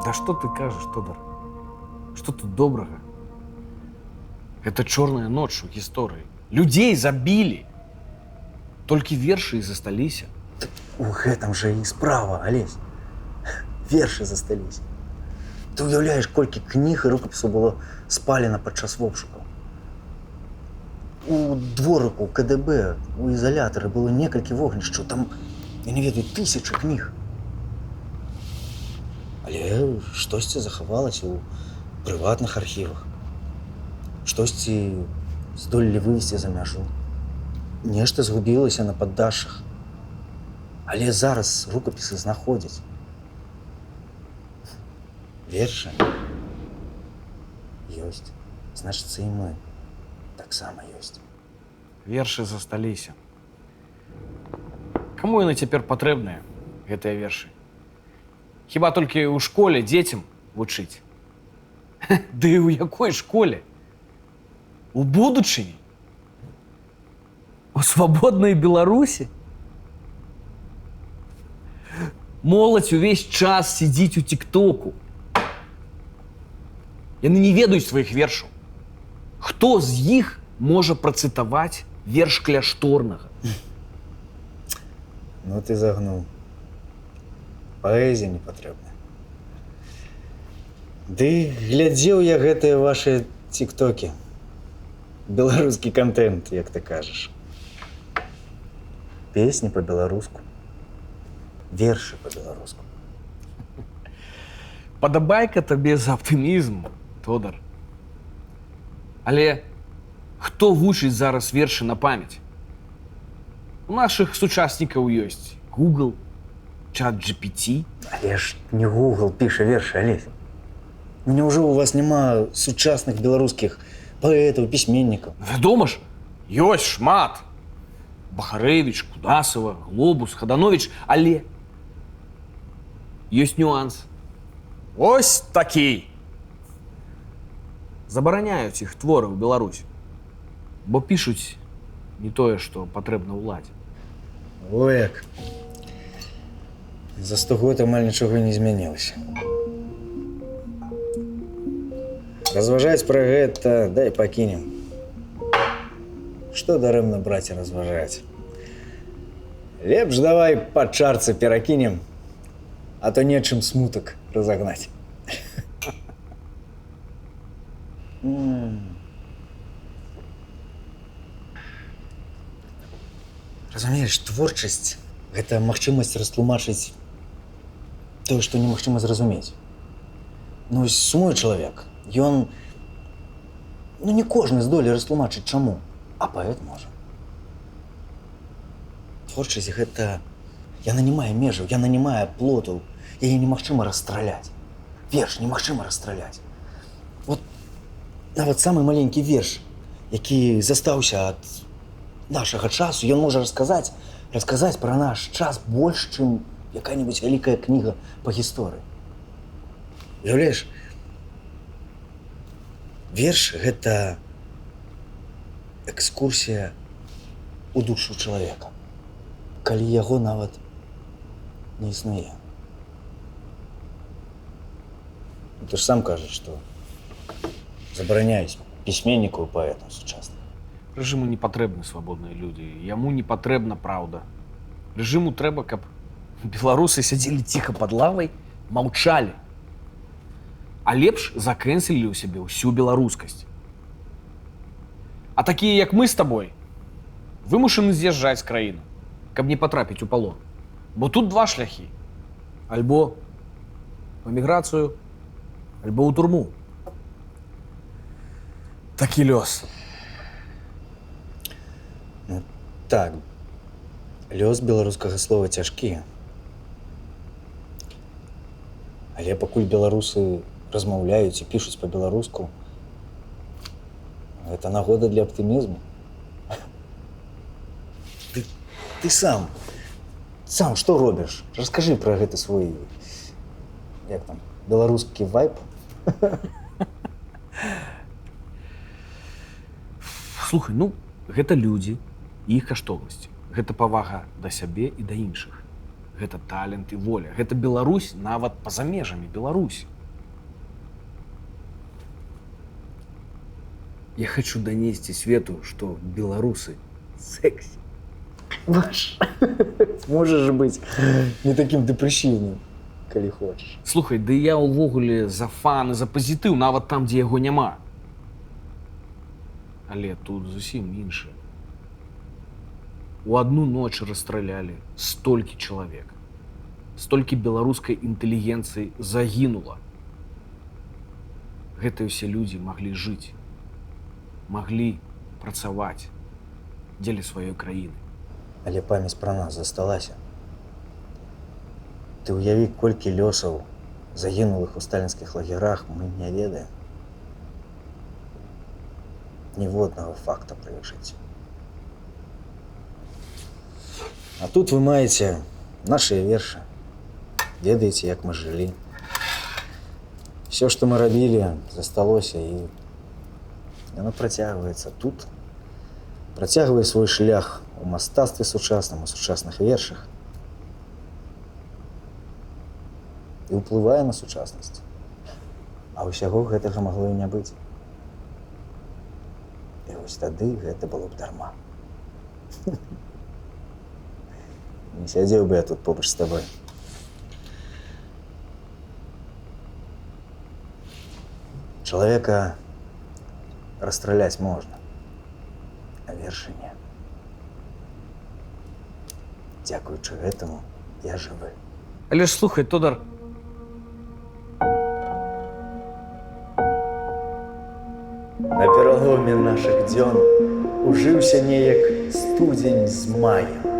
Да што ты кажаш, Тодар? Што тут добрага? Гэта чорная ноч у гісторыі. Людзей забілі. Толькі вершы і засталіся. У гэтым жа і справа, Алесь. Вершы засталіся. Ты уяўляеш, колькі кніг і рукапісаў было спалена падчас обшукаў. У дворыку КДБ, у ізалятары было некалькі вогнішчаў. Там, я не ведаю, 1000 кніг. Але штосьці захавалася ў прыватных архівах. Штосьці здолелі вывесці за мяжу. Нешта згубілася на паддашшах. Але зараз рукапісы знаходзяць. Вершы ёсць. Значыцца, і мы таксама ёсць. Вершы засталіся. Каму яны цяпер патрэбныя, гэтыя вершы? Хіба толькі ў школе дзецям вучыць? Ды ў якой школе? У будучыні? У свабоднай Беларусі? Моладзь увесь час сидзіць у тиктоку. Яны не ведаюць сваіх вершаў. Хто з іх можа працытаваць верш кляшторнага? Ну ты загнуў. Паэзія не патрэбна. Ды глядзеў я гэтыя ваши тиктокі. Беларускі контент, як ты кажаш. Песні па-беларуску. Вершы па-беларуску. Падабайка табе за аптымізм, Тодар. Але хто вучыць зараз вершы на памяць? У нашых сучаснікаў ёсць Google, ChatGPT. Але ж не Google піша вершы, Алесь. Няўжо у вас няма сучасных беларускіх паэтаў, пісьменнікаў? Вядома ж, ёсць шмат. Бахарэвіч, Кудасава, Глобус, Хадановіч, але ёсць нюанс. Ось такі. Забараняюць іх творы ў Беларусі, бо пішуць не тое, што патрэбна ўладзе. О, як. За 100 год амаль нічога не змянілася. Разважаць пра гэта дай пакінем. Што дарэмна браць і разважаць? Лепш давай па чарцы перакінем, а то нечым смутак разагнаць. Разумееш, творчасць – гэта магчымасць растлумачыць тое, што немагчыма зразумець. Ну, сумой чалавек, ён… Ну, не кожны здолее растлумачыць чаму, а паэт можа. Творчасць – гэта… Яна не мае межаў, яна не мае плотаў, яе немагчыма расстраляць. Верш немагчыма расстраляць. Вот нават самы маленькі верш, які застаўся ад нашага часу, ён можа расказаць пра наш час больш, чым якая-небудзь вялікая кніга па гісторыі. Уяўляеш, верш – гэта экскурсія у душу чалавека, калі яго нават не існуе. Ты ж сам кажаш, што забараняюць пісьменнікаў і паэтаў сучасных. Рэжыму не патрэбны свабодныя людзі, яму не патрэбна праўда. Рэжыму трэба, каб беларусы сядзелі ціха пад лавай, маўчалі. А лепш закэнселілі ў сябе ўсю беларускасць. А такія, як мы з табой, вымушаны з'язджаць з краіны, каб не патрапіць у палон. Бо тут два шляхі. Альбо в эміграцыю, альбо ў турму. Такі лёс. Ну, так, лёс беларускага слова цяжкі. Але пакуль беларусы размаўляюць і пішуць па-беларуску, гэта нагода для аптымізму. Ты сам што робіш? Раскажы пра гэты свой, як там, беларускі вайб. Слухай, ну, гэта людзі, іх каштоўнасці. Гэта павага да сябе і да іншых. Гэта талент і воля. Гэта Беларусь нават па-за межамі Беларусі. Я хочу донести свету, что белорусы секси. Ваш. Можешь быть не таким депрэсіўным, калі хочаш. Слухай, да я ўвогуле за фан і за пазітыў, нават там, дзе яго няма. Але тут зусім іншае. У одну ноч расстралялі столькі чалавек. Столькі беларускай інтэлігенцыі загінула. Гэтыя ўсе людзі маглі жыць, маглі працаваць дзеля сваёй краіны. Але памяць пра нас засталася. Ты ўяві, колькі лёсаў загінулых у сталінскіх лагерах мы не ведаем. Ніводнага факта пра іх жыццё. А тут вы маеце нашыя вершы. Ведаеце, як мы жылі. Все, што мы рабілі, засталося, і яно працягваецца тут. Працягвае свой шлях у мастацтве сучасным, у сучасных вершах. І ўплывае на сучаснасць. А ўсяго гэтага магло і не быць. І вось тады гэта было б дарма. Не сядзеў бы я тут побач з табой. Чалавека расстраляць можна, а вершы не. Дзякуючы гэтаму я жывы. Але ж слухай, Тодар, На пераломе нашых дзён ужыўся неяк студзень з маем.